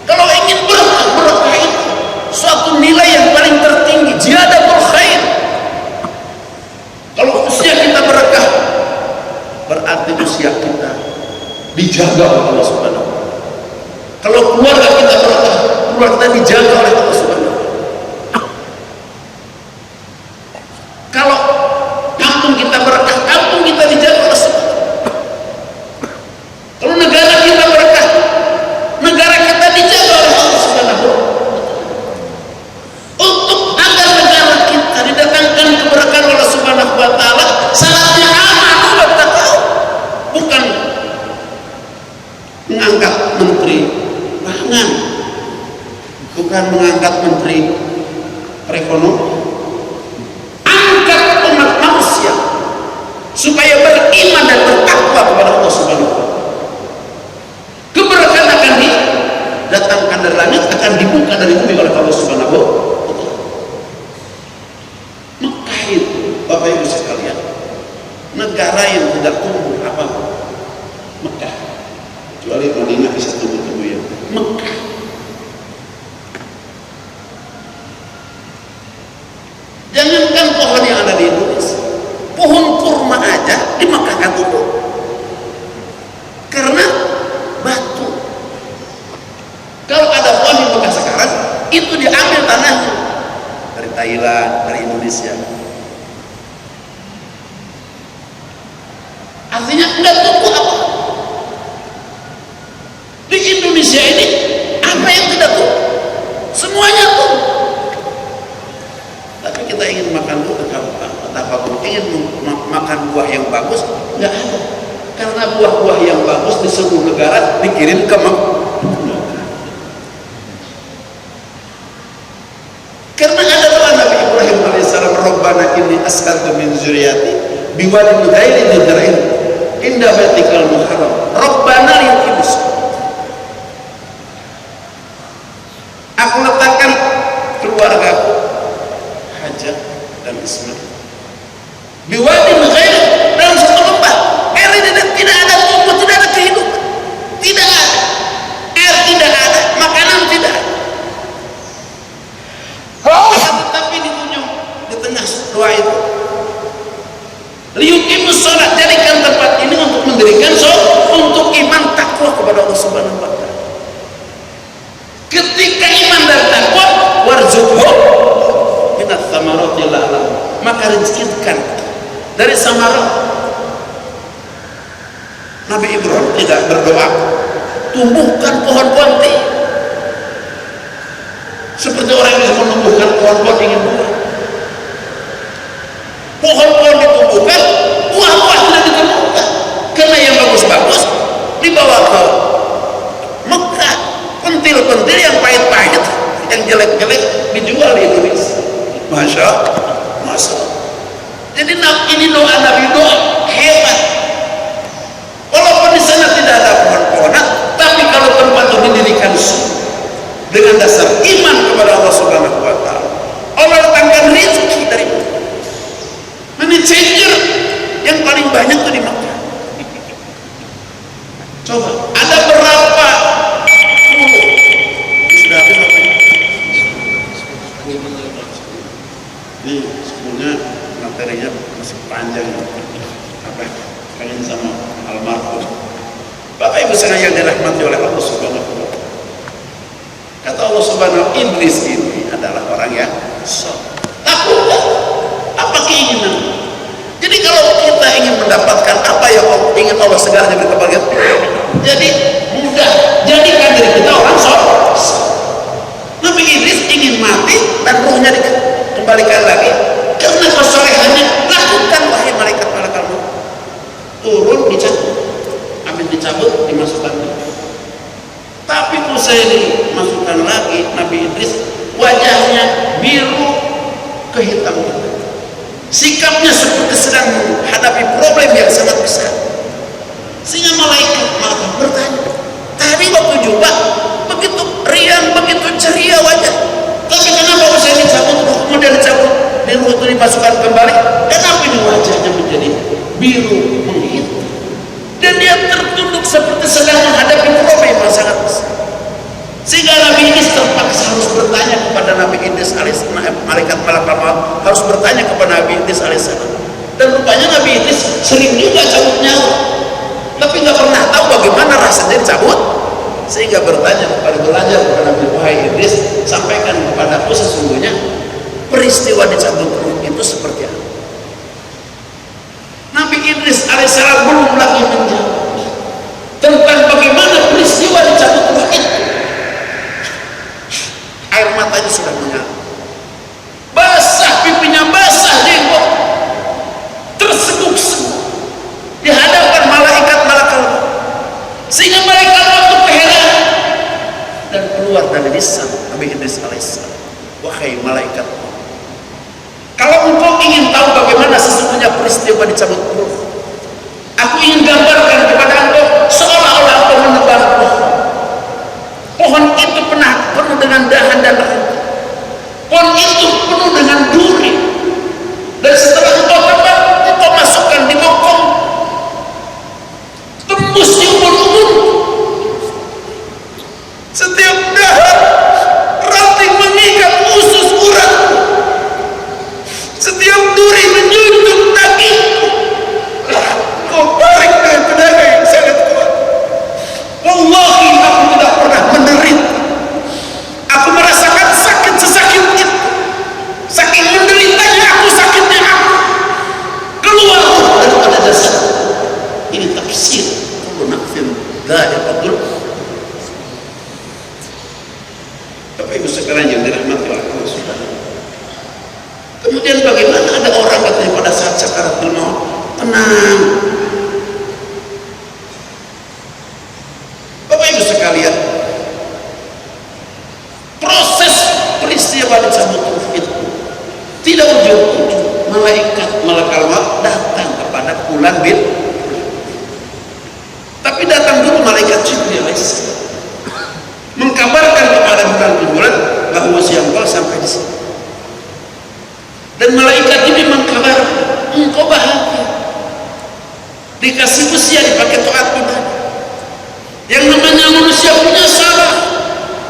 Kalau ingin berkah itu suatu nilai yang paling tertinggi, ziyadatul khair. Kalau usia kita berkah, berarti usia kita dijaga oleh Allah Subhanahu wa Ta'ala. Kalau keluarga kita berkah, keluarga kita dijaga oleh Allah Subhanahu wa Ta'ala. Kalau kampung kita berkah, kampung kita dijaga oleh Allah. Kalau negara kita berkah, negara kita dijaga oleh Allah Subhanahu wa Ta'ala. Untuk agar negara kita didatangkan keberkahan Allah Subhanahu wa Ta'ala, syaratnya amanu wattaqau. Bukan mengangkat menteri pangan, bukan mengangkat menteri perekonomian, umat manusia supaya beriman dan bertakwa kepada Allah Subhanahu wa Ta'ala. Keberkahan akan didatangkan dari langit, akan dibuka dari bumi oleh Allah Subhanahu wa Ta'ala. Mekah itu, Bapak Ibu sekalian, negara yang tidak tumbuh apa-apa. Mekah, kecuali Madinah bisa tumbuh-tumbuh ya. Mekah. Jangankan pohon yang ada di Indonesia, pohon kurma aja di Mekah kan tumbuh karena batu. Kalau ada pohon di Mekah sekarang, itu diambil tanahnya dari Thailand, dari Indonesia. Artinya enggak tumbuh apa. Di Indonesia ini apa yang tidak tumbuh? Semuanya tumbuh. Tapi kita ingin makan ingin makan buah yang bagus, enggak ada. Karena buah-buah yang bagus di seluruh negara dikirim ke karena ada doa Nabi Ibrahim alaihissalam, Rabbana inni askantu min zuriyati biwadin ghairi dzil zar'in inda baitikal muharram Rabbana liyuqimus. Aku letakkan keluargaku Hajar dan Ismail biwadin ghairi, dalam satu lembah, air tidak ada tumbuh, tidak ada kehidupan, tidak ada air, tidak ada makanan, tidak ada. Tetapi ditunjuk di tengah doa itu, liyuqimus shalah, jadikan tempat ini untuk mendirikan sholat, untuk iman takwa kepada Allah Subhanahu wa taala. Ketika iman dan takwa, warzuqhum minats tsamarati la'allahum, maka rezekikan dari samarat. Nabi Ibrahim tidak berdoa tumbuhkan pohon-pohon teh seperti orang yang bisa menumbuhkan pohon-pohon ingin buah. Pohon-pohon ditumbuhkan, buah-buah tidak ditumbuhkan, karena yang bagus-bagus dibawa ke Mekah, pentil-pentil yang pahit-pahit, yang jelek-jelek dijual di Indonesia. Masya Allah. Jadi ini doa Nabi, doa hebat. Walaupun di sana tidak ada pohon-pohonan, tapi kalau tempat itu didirikan dengan dasar iman kepada Allah Subhanahu wa taala, Allah datangkan rezeki dari money changer yang paling banyak itu di Makkah. Coba, ada berapa sudah habis apa? Ini sebenarnya materinya masih panjang, apa kangen sama almarhum Bapak Ibu sekalian yang dirahmati oleh Allah Subhanahu wa taala. Kata Allah Subhanahu, Idris ini adalah orang yang saleh. Takut apa keinginan? Jadi kalau kita ingin mendapatkan apa yang ingin Allah segala beri kepada kita, jadi mudah, jadikan diri kita orang saleh. Nabi Idris ingin mati dan ruhnya dikembalikan lagi. Karena kesolehannya, lakukan wahai malaikat-malaikat maut, turun dicabut, habis dicabut dimasukkan. Tapi usai dimasukkan lagi, Nabi Idris wajahnya biru kehitaman, sikapnya seperti sedang menghadapi problem yang sangat besar, sehingga malaikat bertanya, tadi waktu jumpa begitu riang, begitu ceria wajah, tapi kenapa usai dicabut, kemudian dicabut, di ruh itu dimasukkan kembali, kenapa ini wajahnya menjadi biru menghitam, dan dia tertunduk seperti sedang menghadapi problem yang sangat besar. Sehingga Nabi Idris terpaksa harus bertanya kepada Nabi Idris alaihissalam, malaikat-malaikat maut harus bertanya kepada Nabi Idris alaihissalam. Dan rupanya Nabi Idris sering juga cabut nyawa, tapi nggak pernah tahu bagaimana rasanya dicabut, sehingga bertanya belajar kepada Nabi, wahai Idris, sampaikan kepada aku sesungguhnya peristiwa dicabut ruh itu seperti apa. Nabi Idris alaihissalam belum lagi menjawab tentang bagaimana peristiwa dicabut ruh itu, air matanya sudah mengalir, basah pipinya, basah jenggot, terseguk-seguk di hadapan malaikat-malaikat, sehingga malaikat waktu keheranan dan keluar dari lisan Nabi Idris alaihissalam, wahai malaikat, kalau engkau ingin tahu bagaimana sesungguhnya peristiwa dicabut ruh, aku ingin gambarkan kepada engkau seolah-olah engkau menebar pohon. Pohon itu penuh dengan dahan dan ranting. Pohon itu penuh dengan duri. Dan setelah engkau tebang, engkau masukkan di bokong, tembus di ubun-ubun. Setiap dahan ranting mengikat usus urat. Setiap duri menjunjung dagingku. Kau tarik dengan tenaga yang sangat kuat. Wallahi aku tidak pernah menderita. Aku merasakan sakit sesakit itu, saking Bapak Ibu sekalian, proses peristiwa dicabut ruh itu tidak ujung-ujung malaikat maut datang kepada Fulan bin, tapi datang dulu malaikat Jibril alaihissalam mengkabarkan kepada Fulan bin Fulan bahwa si engkau sampai di sini. Dan malaikat ini mengkabarkan engkau bahagia, dikasih usia, dipakai taat ibadah. Yang namanya manusia punya salah,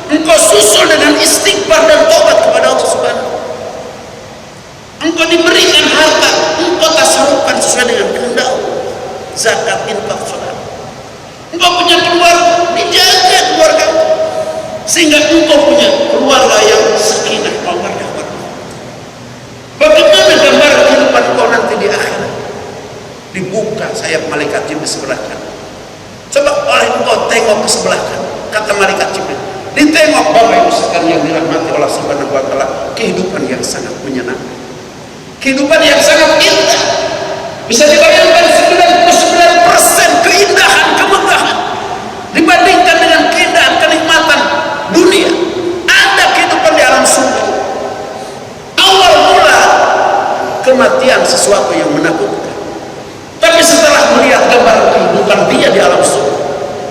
engkau susul dengan istighfar dan tobat kepada Allah Subhanahu. Engkau diberikan harta, engkau tasarrufkan sesuai dengan kehendak Allah. Zakat, infak, sedekah. Engkau punya keluarga, dijaga keluarga, sehingga engkau punya keluarga yang sakinah, mawaddah. Bagaimana gambar kehidupan engkau nanti di akhirat? Dibuka sayap malaikat Jibril sebelah kanan. Coba oleh engkau tengok ke sebelah kanan, kata malaikat Jibril. Ditengok Bapak Ibu sekalian yang dirahmati Allah Subhanahu wa taala, kehidupan yang sangat menyenangkan. Kehidupan yang sangat indah. Bisa dibayangkan 99% keindahan, kemegahan dibandingkan dengan keindahan, kenikmatan dunia. Ada kehidupan di alam surga. Awal mula kematian sesuatu yang menakutkan, tapi setelah melihat gambar kehidupan dia di alam surga,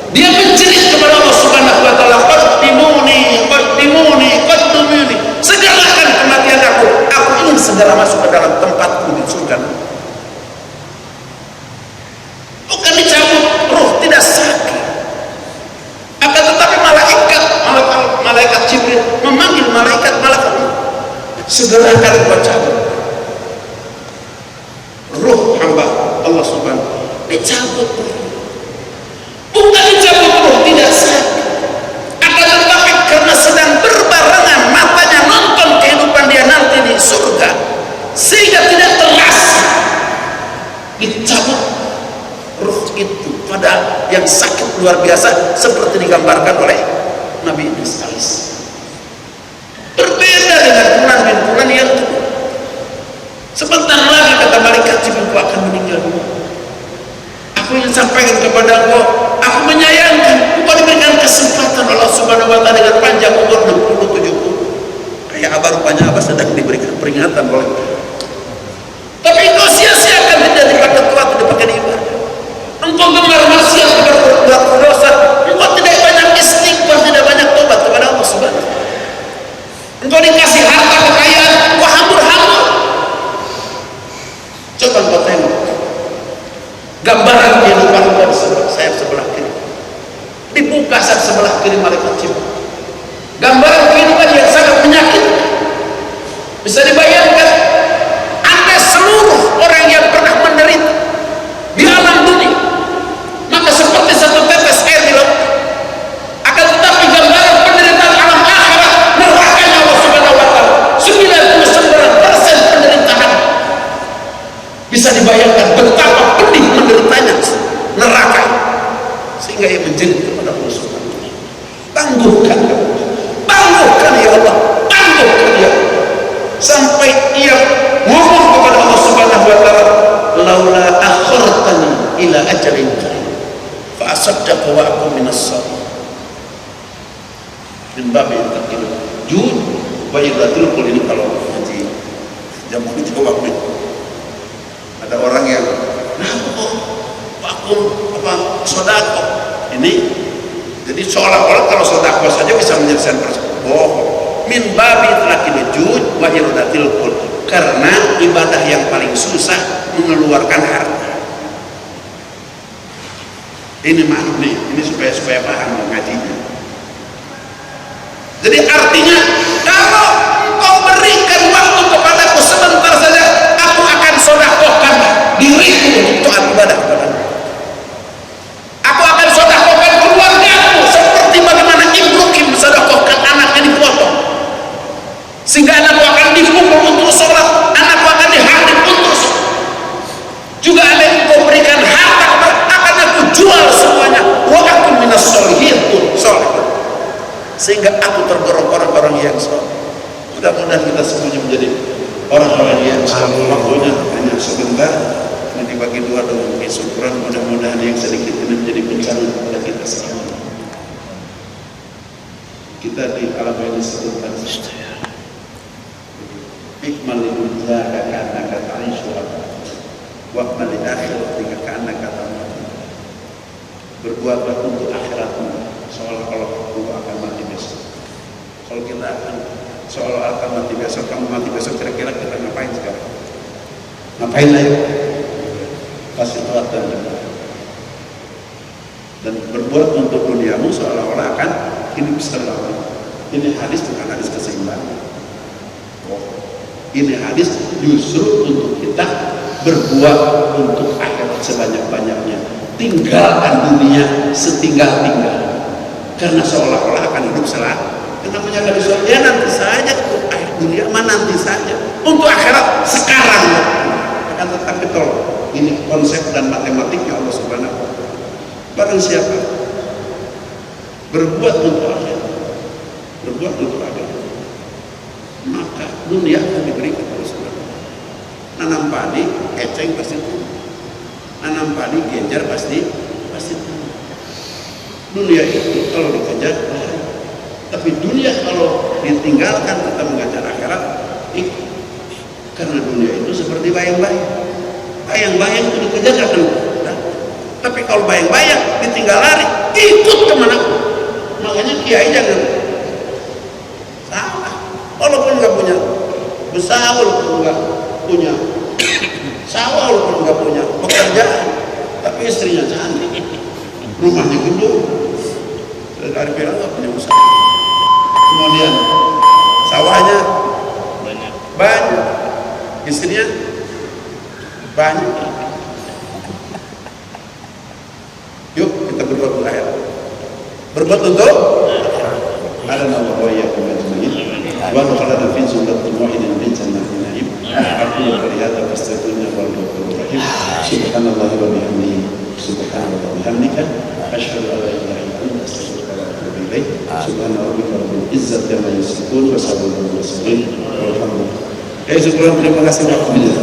dia menjerit kepada Allah Subhanahu wa taala, qaddimuni, segerakan kematian aku ingin segera masuk ke dalam tempatku di surga. Bukan dicabut ruh, tidak sakit, akan tetapi malaikat Jibril memanggil malaikat segerakan kau cabut ruh hamba Allah Subhanahu. Dicabut, bukan dicabut ruh, tidak sakit, akan tetapi karena sedang berbarengan matanya nonton kehidupan dia nanti di surga, sehingga tidak terasa. Dicabut ruh itu pada yang sakit luar biasa, seperti digambarkan oleh Nabi Idris alaihissalam. Berbeda dengan Fulan bin Fulan yang kedua. Sebentar lagi kata malaikat Jibril, aku akan meninggal dulu. Aku ingin sampaikan kepada engkau, aku menyayangkan engkau diberikan kesempatan Allah Subhanahu wa taala dengan panjang umur 60-70. Kayak abah rupanya abah sedang diberikan peringatan oleh, tapi engkau sia-siakan tidak dipakai tua, tidak dipakai ibadah. Engkau gemar maksiat, berbuat dosa, engkau tidak banyak istighfar, tidak banyak tobat kepada Allah Subhanahu wa taala. Engkau dikasih harta kekayaan, engkau hambur-hambur. Coba engkau tengok gambaran kehidupan engkau di sayap sebelah kiri. Dibuka sayap sebelah kiri malaikat Jibril. Gambaran kehidupan yang sangat menyakitkan. Bisa dibayangkan, ada seluruh orang yang pernah menderita di alam dunia, maka seperti satu tetes air di laut. Akan tetapi gambaran penderitaan alam akhirat, nerakanya Allah Subhanahu wa taala, 99% penderitaan. Bisa dibayangkan betapa pedih menderitanya neraka, sehingga ia menjerit kepada Allah Subhanahu wa taala, tangguhkan ya Allah, tangguhkan ya Allah, tangguhkan ya Allah. Sampai ia ngomong kepada Allah Subhanahu wa taala, laula akhartani ila ajalin qarib fa asaddaqa wa aqum minas shalihin. Min babi takil jud wa idatul qul. Ini kalau nanti jamu dijawab nih, ada orang yang aku sodako ini, jadi seolah-olah kalau sodako saja bisa menyelesaikan persoalan. Bohong. Min babi takil jud wa idatul qul, karena ibadah yang paling susah mengeluarkan harta. Ini maaf nih, ini supaya paham ngajinya. Jadi artinya, kalau engkau berikan waktu kepadaku sebentar saja, aku akan sedekahkan diriku untuk taat ibadah kepadamu. Aku akan sedekahkan keluargaku seperti bagaimana Ibrahim sedekahkan anaknya dipotong, sehingga anakku akan dipukul untuk sholat, anakku akan dihardik untuk sholat. Juga ada yang engkau berikan harta, akan aku jual semuanya, wa aku minas sholihin, sehingga aku tergolong orang-orang yang soleh. Mudah-mudahan kita semuanya menjadi orang-orang yang soleh. Waktunya hanya sebentar. ini dibagi dua dong, syukuran mudah-mudahan yang sedikit ini menjadi pencarian kepada kita semua. Kita di alam ini disebutkan ikmal dunya karena kata Aisyah wa amal akhirat karena kata berbuatlah untuk akhiratmu seolah-olah kamu akan mati besok. Kalau kita akan seolah akan mati besok, kamu mati besok, kira-kira kita ngapain sekarang? Ngapain ayo? Pasti telat dan berbuat untuk duniamu seolah-olah akan hidup selama. Ini hadis bukan hadis keseimbangan. Ini hadis justru untuk kita berbuat untuk akhirat sebanyak-banyaknya. Tinggalkan dunia setinggal-tinggal. Karena seolah-olah akan hidup selama. Namanya dari surga nanti saja, untuk akhir dunia mah nanti saja. Untuk akhirat sekarang. Akan tetapi tolong, ini konsep dan matematiknya Allah Subhanahu wa Ta'ala. Barang siapa berbuat untuk akhirat, berbuat untuk akhirat, maka dunia akan diberikan oleh Subhanahu wa Ta'ala. Nanam padi, keceng pasti tumbuh. Nanam padi, genjar pasti tumbuh. Dunia itu kalau dikejar, tapi dunia kalau ditinggalkan kita mengejar akhirat, ikut. Karena dunia itu seperti bayang-bayang. Bayang-bayang itu dikejar akan nah, tapi kalau bayang-bayang ditinggal lari, ikut kemana? Makanya kiai jangan salah. Walaupun nggak punya besar, walaupun nggak punya sawah, walaupun nggak punya pekerjaan, tapi istrinya cantik, rumahnya gedung, dari bilang nggak punya usaha. Kemudian sawahnya banyak, istrinya banyak. Yuk kita berbuat untuk akhirat. Berbuat untuk ada nama waya kemajmuin. Wa qala fi sunnatul mu'minin bin jannatin na'im. Aku berhada pastinya wal ghafurur rahim. Subhanallahi wa bihamdihi. Subhanallahi wa bihamdika asyhadu an la ilaha illa anta astaghfiruka wa atubu ilaik. Subhana rabbika rabbil izzati amma yasifun wa salamun alal mursalin. Walhamdulillah. Syukur, terima kasih waktunya.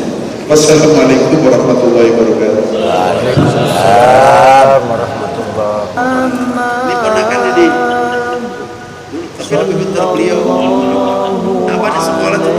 Wassalamualaikum warahmatullahi wabarakatuh. Waalaikumsalam warahmatullahi wabarakatuh. Ini ponakan ini. Tapi lebih pintar beliau. Apa di sekolah tuh?